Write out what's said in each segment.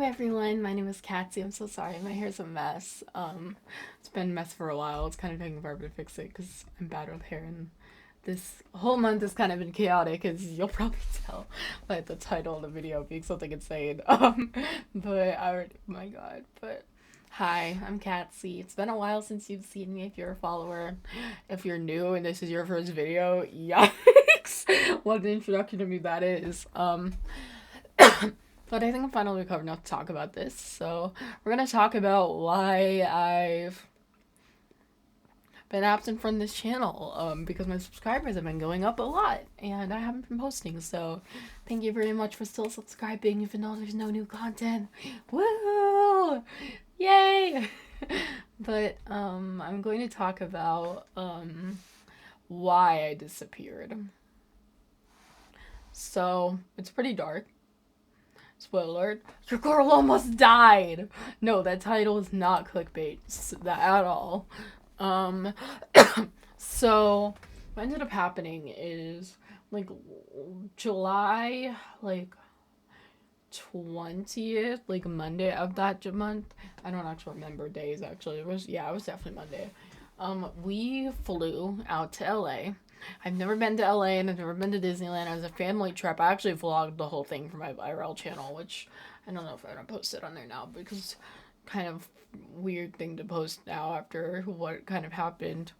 everyone, my name is Katsy. I'm so sorry, my hair's a mess. It's been a mess for a while. It's kind of taking forever to fix it because I'm bad with hair, and this whole month has kind of been chaotic, as you'll probably tell by the title of the video being something insane. But I already, oh my god, but hi, I'm Katsy. It's been a while since you've seen me if you're a follower. If you're new and this is your first video, yikes! What an introduction to me that is. But I think I'm finally recovered enough to talk about this. So we're gonna talk about why I've been absent from this channel. Because my subscribers have been going up a lot, and I haven't been posting. So thank you very much for still subscribing, even though there's no new content. Woo! Yay! But I'm going to talk about why I disappeared. So it's pretty dark. Spoiler alert, your girl almost died. No, that title is not clickbait at all. Um, so what ended up happening is like July, like 20th, like Monday of that month. I don't actually remember days actually. It was definitely Monday. We flew out to LA. I've never been to LA and I've never been to Disneyland. It was a family trip. I actually vlogged the whole thing for my IRL channel, which I don't know if I'm gonna post it on there now because kind of weird thing to post now after what kind of happened.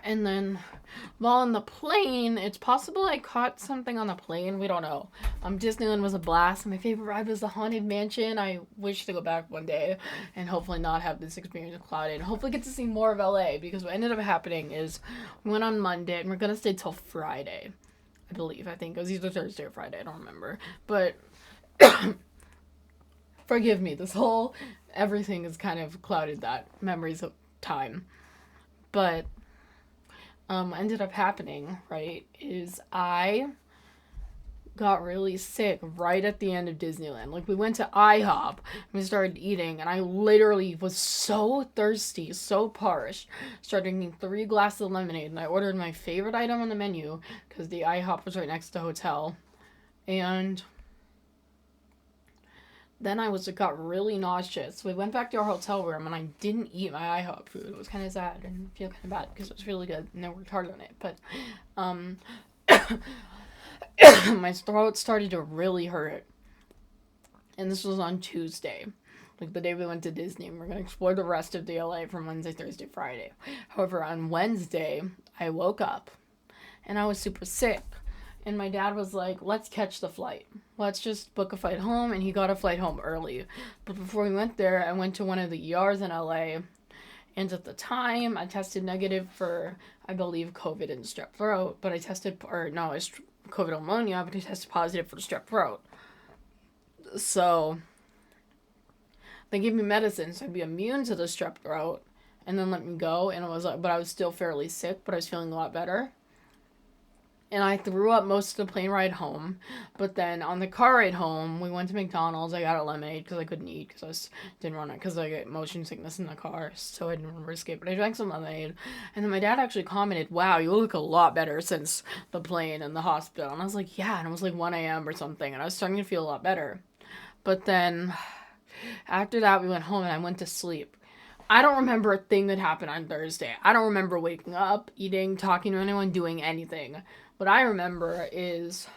And then while on the plane, it's possible I caught something on the plane. We don't know. Disneyland was a blast. My favorite ride was the Haunted Mansion. I wish to go back one day and hopefully not have this experience clouded. And hopefully get to see more of LA, because what ended up happening is we went on Monday and we're going to stay till Friday, I believe. I think it was either Thursday or Friday. I don't remember. But forgive me. Everything has kind of clouded that memories of time. But ended up happening, right, is I got really sick right at the end of Disneyland. Like, we went to IHOP and we started eating, and I literally was so thirsty, so parched. Started drinking 3 glasses of lemonade, and I ordered my favorite item on the menu because the IHOP was right next to the hotel. And then I got really nauseous. So we went back to our hotel room and I didn't eat my IHOP food. It was kind of sad and I feel kind of bad because it was really good and I worked hard on it. But my throat started to really hurt. And this was on Tuesday, like the day we went to Disney. We're going to explore the rest of the LA from Wednesday, Thursday, Friday. However, on Wednesday, I woke up and I was super sick. And my dad was like, let's catch the flight. Let's just book a flight home. And he got a flight home early. But before we went there, I went to one of the ERs in LA. And at the time, I tested negative for, I believe, COVID and strep throat. But it's COVID pneumonia, but I tested positive for strep throat. So they gave me medicine so I'd be immune to the strep throat. And then let me go. And but I was still fairly sick, but I was feeling a lot better. And I threw up most of the plane ride home. But then on the car ride home, we went to McDonald's. I got a lemonade because I couldn't eat didn't want it because I get motion sickness in the car. So I didn't want to risk it. But I drank some lemonade. And then my dad actually commented, wow, you look a lot better since the plane and the hospital. And I was like, yeah. And it was like 1 a.m. or something. And I was starting to feel a lot better. But then after that, we went home and I went to sleep. I don't remember a thing that happened on Thursday. I don't remember waking up, eating, talking to anyone, doing anything. What I remember is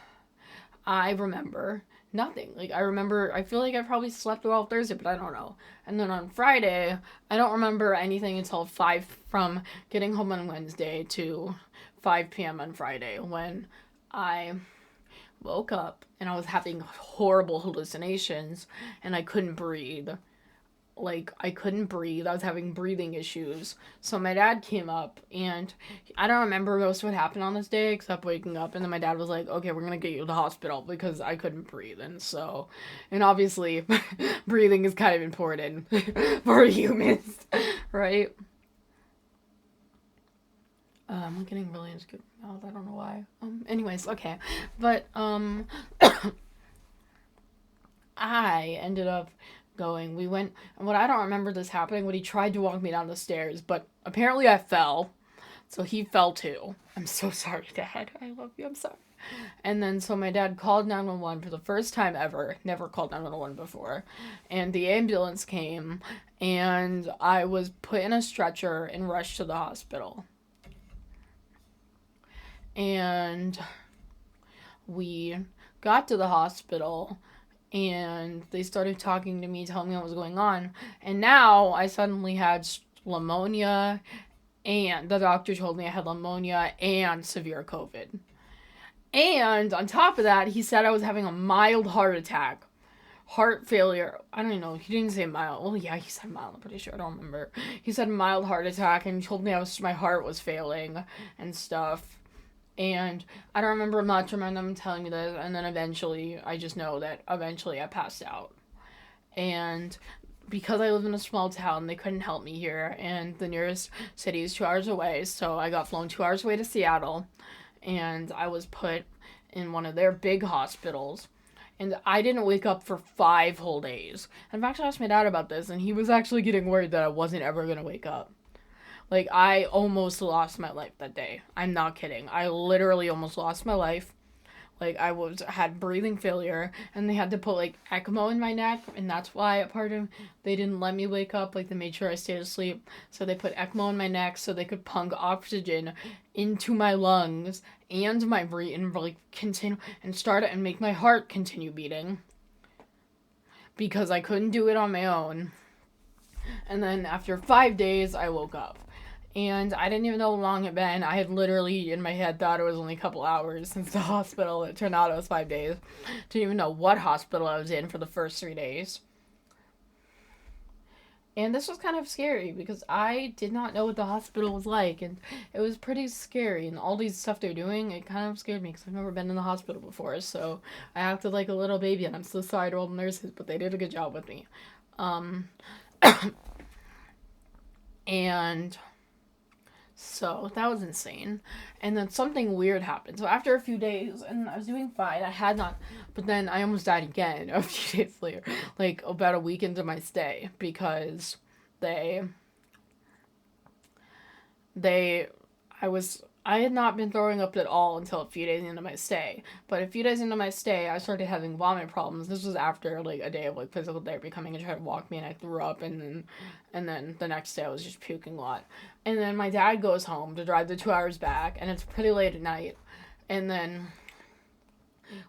I remember nothing. Like, I feel like I probably slept well Thursday, but I don't know. And then on Friday, I don't remember anything until from getting home on Wednesday to 5 p.m. on Friday when I woke up and I was having horrible hallucinations and I couldn't breathe. I couldn't breathe. I was having breathing issues. So my dad came up, and I don't remember most of what happened on this day except waking up. And then my dad was like, okay, we're going to get you to the hospital because I couldn't breathe. And obviously, breathing is kind of important for humans, right? I'm getting really into my mouth. I don't know why. Anyways, okay. But, I ended up we went, and what I don't remember this happening, when he tried to walk me down the stairs, but apparently I fell, so he fell too. I'm so sorry, Dad. I love you. I'm sorry. And then so my dad called 911 for the first time ever, never called 911 before. And the ambulance came, and I was put in a stretcher and rushed to the hospital. And we got to the hospital, and they started talking to me, telling me what was going on. And now I suddenly had pneumonia, and the doctor told me I had pneumonia and severe COVID. And on top of that, he said I was having a mild heart attack. Heart failure. I don't know. He didn't say mild. Well, yeah, he said mild. I'm pretty sure. I don't remember. He said mild heart attack, and he told me my heart was failing and stuff. And I don't remember much. I remember them telling me this, and then eventually, I just know that eventually I passed out. And because I live in a small town, they couldn't help me here, and the nearest city is 2 hours away, so I got flown 2 hours away to Seattle, and I was put in one of their big hospitals, and I didn't wake up for 5 whole days. And I've actually asked my dad about this, and he was actually getting worried that I wasn't ever going to wake up. Like, I almost lost my life that day. I'm not kidding. I literally almost lost my life. Like, had breathing failure, and they had to put, like, ECMO in my neck, and that's why a part of they didn't let me wake up. Like, they made sure I stayed asleep, so they put ECMO in my neck so they could pump oxygen into my lungs and my breathing, like, continue, and start it and make my heart continue beating, because I couldn't do it on my own. And then after 5 days, I woke up. And I didn't even know how long it had been. I had literally, in my head, thought it was only a couple hours since the hospital. It turned out it was 5 days. Didn't even know what hospital I was in for the first 3 days. And this was kind of scary because I did not know what the hospital was like. And it was pretty scary. And all these stuff they're doing, it kind of scared me because I've never been in the hospital before. So I acted like a little baby. And I'm so sorry to all the nurses, but they did a good job with me. And so that was insane. And then something weird happened. So after a few days, and I was doing fine, but then I almost died again a few days later, like about a week into my stay, because I had not been throwing up at all until a few days into my stay. But a few days into my stay, I started having vomit problems. This was after, like, a day of, like, physical therapy coming and trying to walk me, and I threw up, and then the next day I was just puking a lot. And then my dad goes home to drive the 2 hours back, and it's pretty late at night. And then,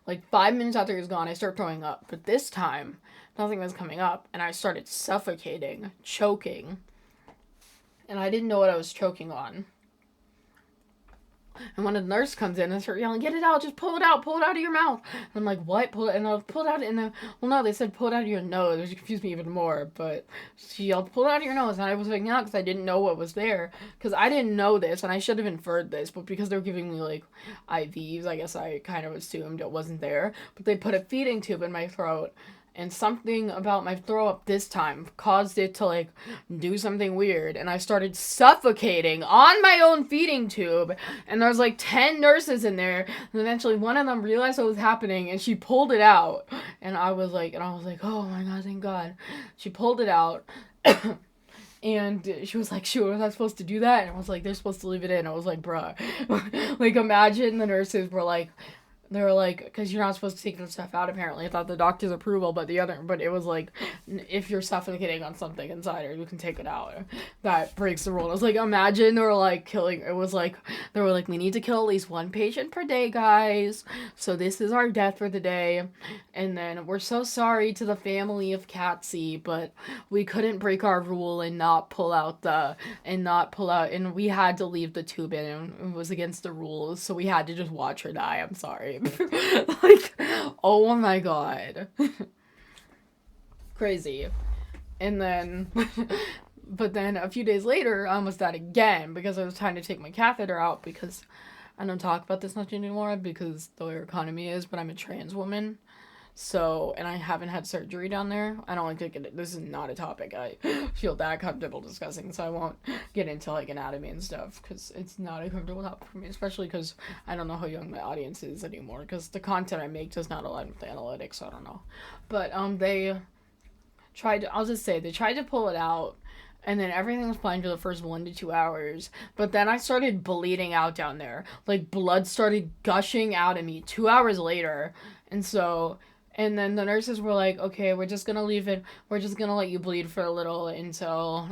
like, 5 minutes after he's gone, I start throwing up. But this time, nothing was coming up, and I started suffocating, choking. And I didn't know what I was choking on. And when the nurse comes in and starts yelling, "Get it out, just pull it out of your mouth." And I'm like, "What? Pull it?" And I pulled it out, and then, well, no, they said pull it out of your nose, which confused me even more, but she yelled, "Pull it out of your nose," and I was like, "No," because I didn't know what was there, because I didn't know this, and I should have inferred this, but because they were giving me, like, IVs, I guess I kind of assumed it wasn't there, but they put a feeding tube in my throat, and something about my throw up this time caused it to, like, do something weird, and I started suffocating on my own feeding tube, and there was, like, 10 nurses in there, and eventually one of them realized what was happening, and she pulled it out, and I was like, "Oh my god, thank god." She pulled it out, and she was like, "Sure, was I supposed to do that?" And I was like, "They're supposed to leave it in." I was like, "Bruh." Like, imagine the nurses were like, they were like, because you're not supposed to take the stuff out, apparently. I thought the doctor's approval, but it was like, if you're suffocating on something inside her, you can take it out. That breaks the rule. I was like, imagine they were like they were like, "We need to kill at least one patient per day, guys. So this is our death for the day. And then we're so sorry to the family of Catsy, but we couldn't break our rule and not pull out, and we had to leave the tube in. It was against the rules, so we had to just watch her die. I'm sorry." Like, oh my god. Crazy. And then, but then a few days later, I almost died again because I was trying to take my catheter out, because I don't talk about this much anymore because the way our economy is, but I'm a trans woman. So, and I haven't had surgery down there. I don't like to get it. This is not a topic I feel that comfortable discussing, so I won't get into, like, anatomy and stuff, because it's not a comfortable topic for me, especially because I don't know how young my audience is anymore, because the content I make does not align with the analytics, so I don't know. But, they tried to pull it out, And then everything was fine for the first 1 to 2 hours. But then I started bleeding out down there. Like, blood started gushing out of me 2 hours later. And so, and then the nurses were like, okay, we're just gonna leave it. We're just gonna let you bleed for a little until,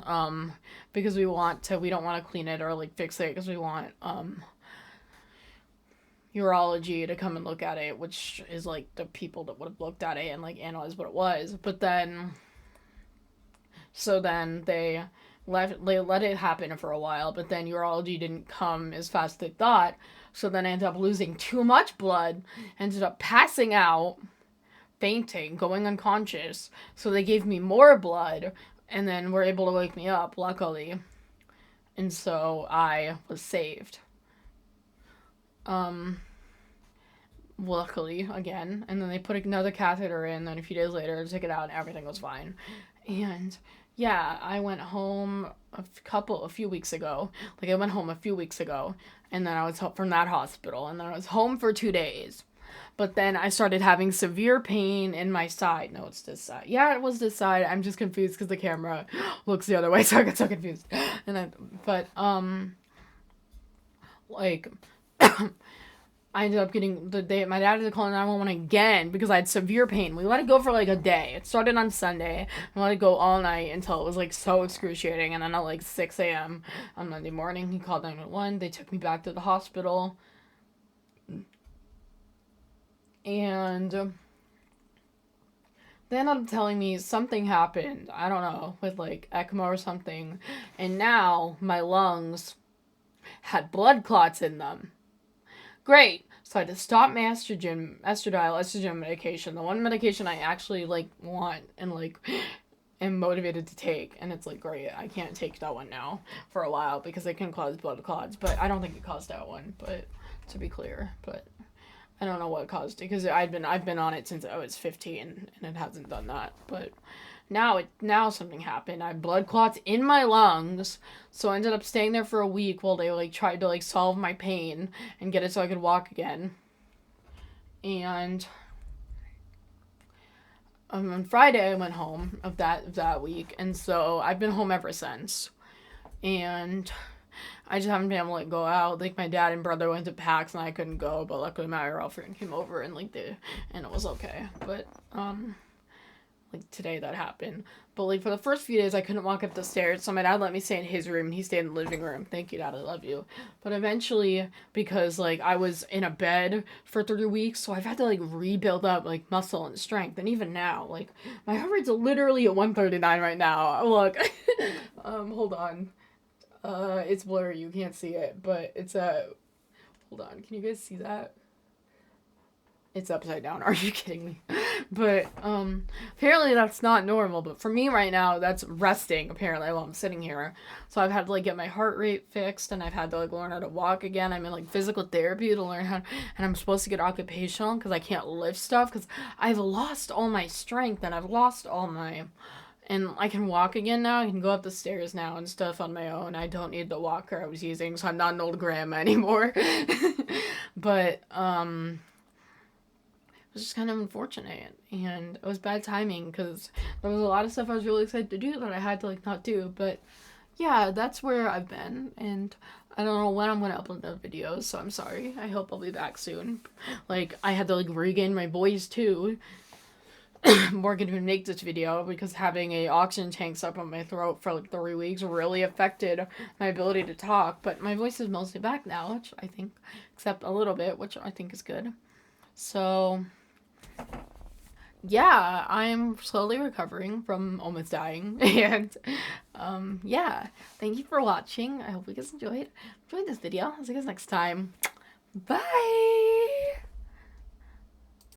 because we don't want to clean it or, like, fix it because we want, urology to come and look at it, which is, like, the people that would have looked at it and, like, analyzed what it was. But then, so then they let it happen for a while, but then urology didn't come as fast as they thought. So then I ended up losing too much blood, ended up passing out, fainting, going unconscious. So they gave me more blood, and then were able to wake me up, luckily. And so I was saved. Luckily, again. And then they put another catheter in, then a few days later, took it out, and everything was fine. And yeah, I went home a few weeks ago. Like, I went home a few weeks ago, and then I was from that hospital, and then I was home for 2 days. But then I started having severe pain in my side. No, it's this side. Yeah, it was this side. I'm just confused because the camera looks the other way, so I get so confused. Like, I ended up getting my dad had to call 911 again because I had severe pain. We let it go for like a day. It started on Sunday and let it go all night until it was like so excruciating. And then at like 6 a.m. on Monday morning, he called 911. They took me back to the hospital. And they ended up telling me something happened. I don't know, with like ECMO or something. And now my lungs had blood clots in them. Great. So I had to stop my estrogen medication, the one medication I actually like want and like am motivated to take, and it's like great. I can't take that one now for a while because it can cause blood clots, but I don't think it caused that one, but to be clear, but I don't know what caused it because I've been on it since I was 15 and it hasn't done that, but now something happened. I had blood clots in my lungs, so I ended up staying there for a week while they like tried to like solve my pain and get it so I could walk again. And on Friday I went home of that week, and so I've been home ever since. And I just haven't been able to like go out. Like, my dad and brother went to PAX and I couldn't go, but luckily my girlfriend came over and like and it was okay. But like today that happened. But like for the first few days I couldn't walk up the stairs, so my dad let me stay in his room and he stayed in the living room. Thank you, Dad, I love you. But eventually, because like I was in a bed for 3 weeks, so I've had to like rebuild up like muscle and strength. And even now, like my heart rate's literally at 139 right now. Look. Hold on. It's blurry, you can't see it, but it's hold on, can you guys see that? It's upside down. Are you kidding me? But apparently that's not normal. But for me right now, that's resting apparently while I'm sitting here. So I've had to like get my heart rate fixed, and I've had to like learn how to walk again. I'm in like physical therapy to learn how, and I'm supposed to get occupational because I can't lift stuff because I've lost all my strength and I've lost all my. And I can walk again now. I can go up the stairs now and stuff on my own. I don't need the walker I was using, so I'm not an old grandma anymore. But it was just kind of unfortunate, and it was bad timing because there was a lot of stuff I was really excited to do that I had to like not do. But yeah, that's where I've been, and I don't know when I'm gonna upload those videos, so I'm sorry. I hope I'll be back soon. Like, I had to like regain my voice too. Morgan who make this video because having a oxygen tank stuck on my throat for like 3 weeks really affected my ability to talk, but my voice is mostly back now, which I think, except a little bit, which I think is good. So yeah, I'm slowly recovering from almost dying, and yeah, thank you for watching. I hope you guys enjoyed this video. I'll see you guys next time. Bye.